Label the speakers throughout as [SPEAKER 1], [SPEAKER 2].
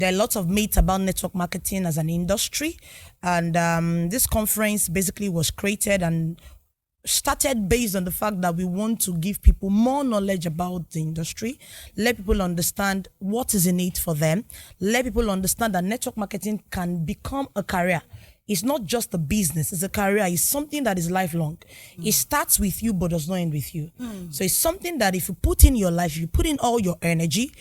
[SPEAKER 1] There are lots of myths about network marketing as an industry. And this conference basically was created and started based on the fact that we want to give people more knowledge about the industry, let people understand what is in it for them, let people understand that network marketing can become a career. It's not just a business, it's a career. It's something that is lifelong. It starts with you but does not end with you. So it's something that if you put in your life, you put in all your energy,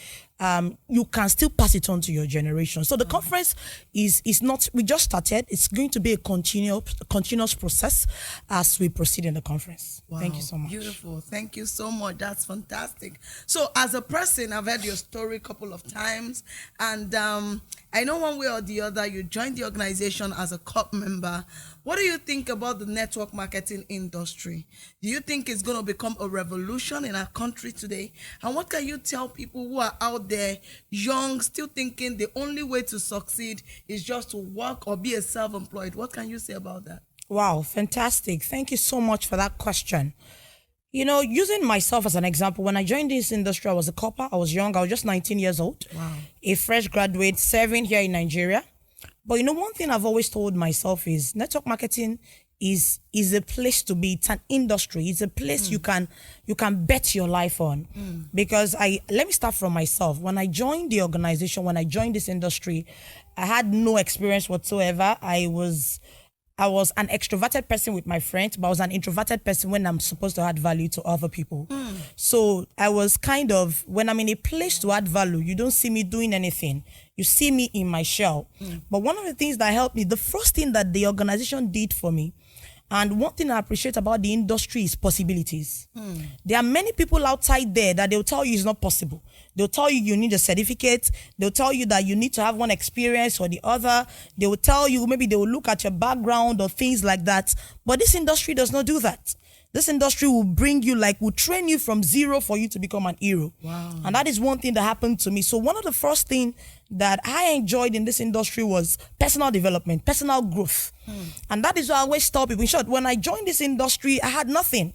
[SPEAKER 1] you can still pass it on to your generation. So the conference is not, we just started. It's going to be a continuous process as we proceed in the conference.
[SPEAKER 2] Wow,
[SPEAKER 1] thank you so much.
[SPEAKER 2] Beautiful. Thank you so much. That's fantastic. So as a person, I've heard your story a couple of times, and I know one way or the other you joined the organization as a COP member. What do you think about the network marketing industry? Do you think it's going to become a revolution in our country today? And what can you tell people who are out there, young, still thinking the only way to succeed is just to work or be a self-employed? What can you say about that?
[SPEAKER 1] Wow, fantastic. Thank you so much for that question. You know, using myself as an example, when I joined this industry, I was a copper. I was young. I was just 19 years old.
[SPEAKER 2] Wow.
[SPEAKER 1] A fresh graduate serving here in Nigeria. But you know, one thing I've always told myself is network marketing is a place to be. It's an industry. It's a place you can bet your life on. Because let me start from myself. When I joined the organization, when I joined this industry, I had no experience whatsoever. I was an extroverted person with my friends, but I was an introverted person when I'm supposed to add value to other people. So I was kind of, when I'm in a place to add value, you don't see me doing anything. You see me in my shell. But one of the things that helped me, the first thing that the organization did for me, and one thing I appreciate about the industry is possibilities. There are many people outside there that they'll tell you it's not possible. They'll tell you need a certificate. They'll tell you that you need to have one experience or the other. They will tell you, maybe they will look at your background or things like that. But this industry does not do that. This industry will bring you, will train you from zero for you to become an hero.
[SPEAKER 2] Wow.
[SPEAKER 1] And that is one thing that happened to me. So one of the first things that I enjoyed in this industry was personal development, personal growth. And that is why I always tell people, in short, when I joined this industry, I had nothing.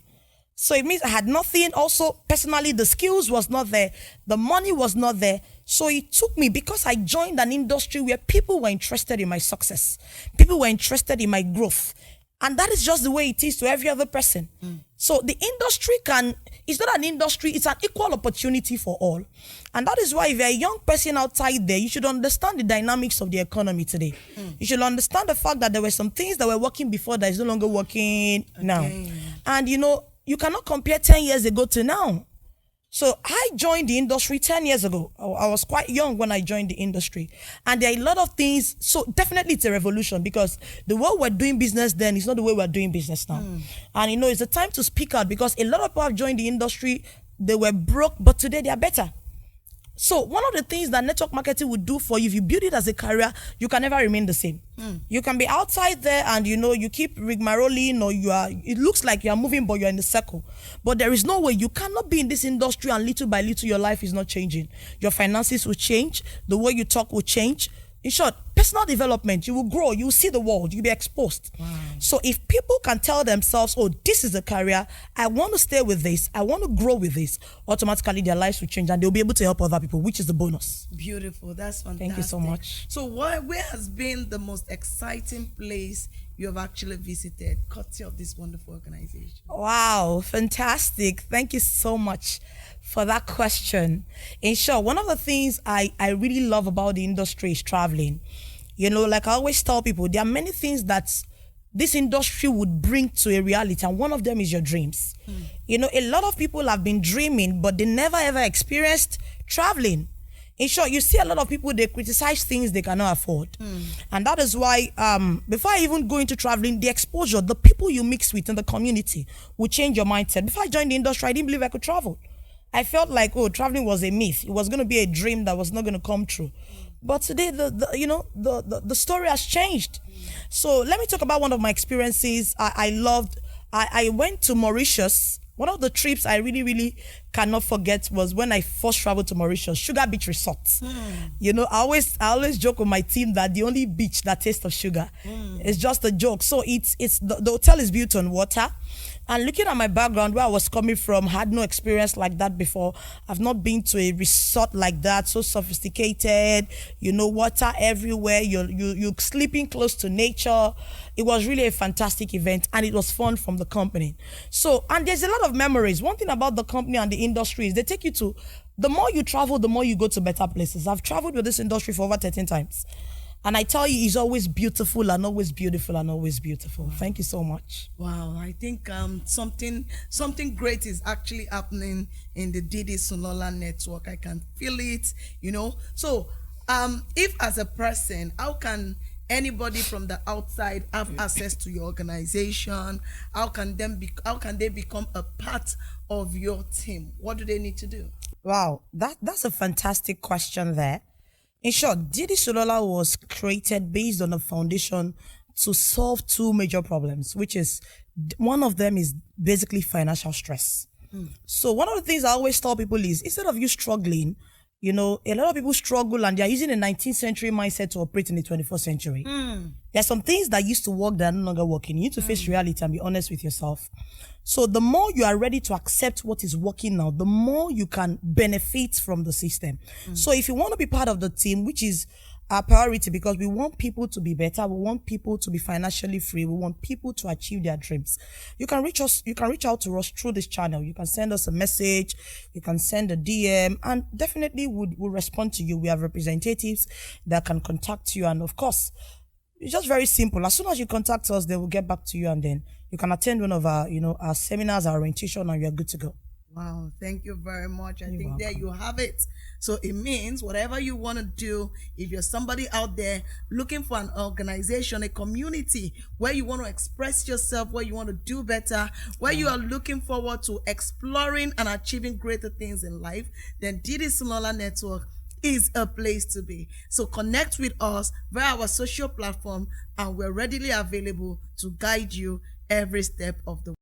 [SPEAKER 1] So it means I had nothing. Also, personally, the skills was not there. The money was not there. So it took me, because I joined an industry where people were interested in my success. People were interested in my growth. And that is just the way it is to every other person. So the industry it's not an industry, it's an equal opportunity for all. And that is why if you're a young person outside there, you should understand the dynamics of the economy today. You should understand the fact that there were some things that were working before that is no longer working now. And you know, you cannot compare 10 years ago to now. So I joined the industry 10 years ago. I was quite young when I joined the industry. And there are a lot of things. So definitely it's a revolution, because the way we're doing business then is not the way we're doing business now. And you know, it's a time to speak out, because a lot of people have joined the industry. They were broke, but today they are better. So one of the things that network marketing would do for you, if you build it as a career, you can never remain the same. You can be outside there and you know, you keep rigmaroling, or it looks like you are moving, but you're in the circle. But there is no way. You cannot be in this industry and little by little your life is not changing. Your finances will change. The way you talk will change. In short, personal development, you will grow, you will see the world, you'll be exposed. Wow. So if people can tell themselves, oh, this is a career, I want to stay with this, I want to grow with this, automatically their lives will change and they'll be able to help other people, which is the bonus.
[SPEAKER 2] Beautiful. That's fantastic.
[SPEAKER 1] Thank you so much.
[SPEAKER 2] So where has been the most exciting place you have actually visited, courtesy of this wonderful organization?
[SPEAKER 1] Wow, fantastic. Thank you so much for that question. In short, one of the things I really love about the industry is traveling. You know, like I always tell people, there are many things that this industry would bring to a reality, and one of them is your dreams. You know, a lot of people have been dreaming, but they never ever experienced traveling. In short, you see a lot of people, they criticize things they cannot afford. And that is why, before I even go into traveling, the exposure, the people you mix with in the community will change your mindset. Before I joined the industry, I didn't believe I could travel. I felt like, oh, traveling was a myth. It was going to be a dream that was not going to come true. But today, the story has changed. So let me talk about one of my experiences. I went to Mauritius. One of the trips I really, really cannot forget was when I first traveled to Mauritius, Sugar Beach Resort. You know, I always joke with my team that the only beach that tastes of sugar. It's just a joke. So it's the hotel is built on water. And looking at my background, where I was coming from, had no experience like that before. I've not been to a resort like that, so sophisticated, you know, water everywhere. You're sleeping close to nature. It was really a fantastic event, and it was fun from the company. So, and there's a lot of memories. One thing about the company and the industry is they take you to, the more you travel, the more you go to better places. I've traveled with this industry for over 13 times. And I tell you, it's always beautiful and always beautiful and always beautiful. Thank you so much.
[SPEAKER 2] Wow, I think something great is actually happening in the Didi Sulola network. I can feel it, you know. So, if as a person, how can anybody from the outside have access to your organization? How can they become a part of your team? What do they need to do?
[SPEAKER 1] Wow, that's a fantastic question there. In short, Didi Sulola was created based on a foundation to solve two major problems, which is, one of them is basically financial stress. So one of the things I always tell people is, instead of you struggling, you know, a lot of people struggle and they're using a 19th century mindset to operate in the 21st century. There's some things that used to work that are no longer working. You need to face reality and be honest with yourself. So the more you are ready to accept what is working now, the more you can benefit from the system. So if you want to be part of the team, which is our priority, because we want people to be better, we want people to be financially free, we want people to achieve their dreams. You can reach out to us through this channel. You can send us a message, you can send a DM, and definitely we'll respond to you. We have representatives that can contact you, and of course, it's just very simple. As soon as you contact us, they will get back to you, and then you can attend one of our, our seminars, our orientation, and you're good to go.
[SPEAKER 2] Wow, thank you very much. I
[SPEAKER 1] You're
[SPEAKER 2] think
[SPEAKER 1] welcome.
[SPEAKER 2] there you have it. So it means whatever you want to do, if you're somebody out there looking for an organization, a community where you want to express yourself, where you want to do better, where you are looking forward to exploring and achieving greater things in life, then Didi Sulola Network is a place to be. So connect with us via our social platform, and we're readily available to guide you every step of the way.